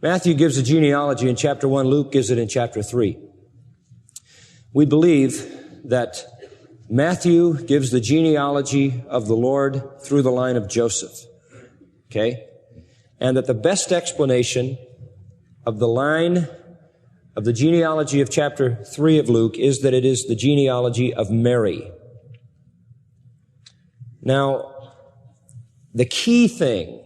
Matthew gives a genealogy in chapter 1. Luke gives it in chapter 3. We believe that Matthew gives the genealogy of the Lord through the line of Joseph. Okay? And that the best explanation of the line of the genealogy of chapter 3 of Luke is that it is the genealogy of Mary. Now, the key thing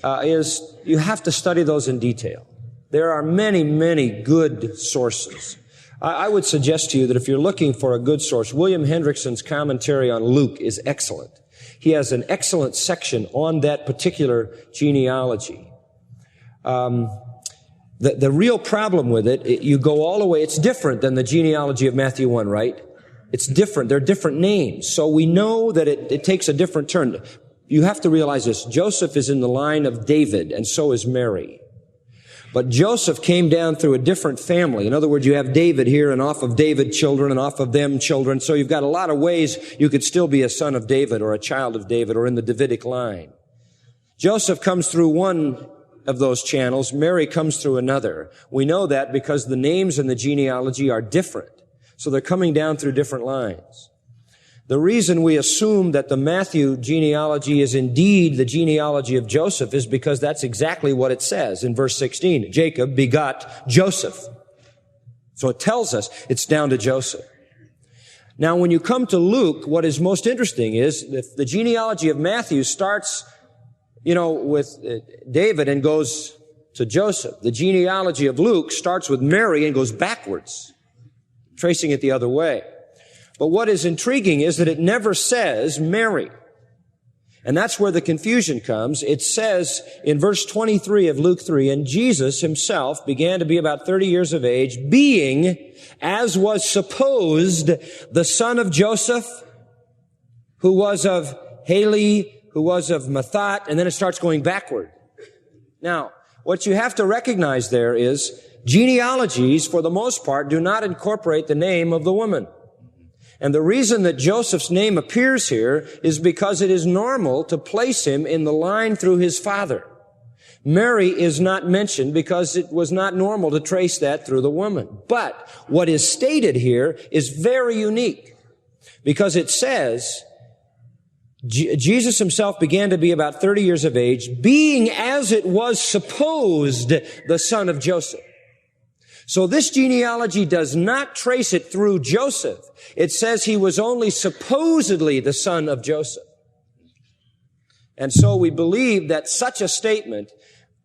is you have to study those in detail. There are many, many good sources. I would suggest to you that if you're looking for a good source, William Hendrickson's commentary on Luke is excellent. He has an excellent section on that particular genealogy. The real problem with it, you go all the way, it's different than the genealogy of Matthew 1, right? It's different. They're different names. So we know that it takes a different turn. You have to realize this. Joseph is in the line of David, and so is Mary. But Joseph came down through a different family. In other words, you have David here, and off of David children, and off of them children. So you've got a lot of ways you could still be a son of David, or a child of David, or in the Davidic line. Joseph comes through one of those channels. Mary comes through another. We know that because the names in the genealogy are different. So they're coming down through different lines. The reason we assume that the Matthew genealogy is indeed the genealogy of Joseph is because that's exactly what it says in verse 16. Jacob begot Joseph. So it tells us it's down to Joseph. Now, when you come to Luke, what is most interesting is that the genealogy of Matthew starts, with David and goes to Joseph. The genealogy of Luke starts with Mary and goes backwards, tracing it the other way. But what is intriguing is that it never says Mary. And that's where the confusion comes. It says in verse 23 of Luke 3, and Jesus himself began to be about 30 years of age, being, as was supposed, the son of Joseph, who was of Heli, who was of Mathat, and then it starts going backward. Now, what you have to recognize there is genealogies, for the most part, do not incorporate the name of the woman. And the reason that Joseph's name appears here is because it is normal to place him in the line through his father. Mary is not mentioned because it was not normal to trace that through the woman. But what is stated here is very unique because it says, Jesus himself began to be about 30 years of age, being as it was supposed the son of Joseph. So this genealogy does not trace it through Joseph. It says he was only supposedly the son of Joseph. And so we believe that such a statement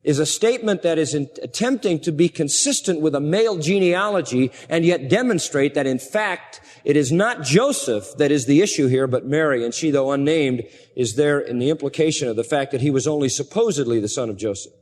is a statement that is attempting to be consistent with a male genealogy and yet demonstrate that in fact it is not Joseph that is the issue here, but Mary. And she, though unnamed, is there in the implication of the fact that he was only supposedly the son of Joseph.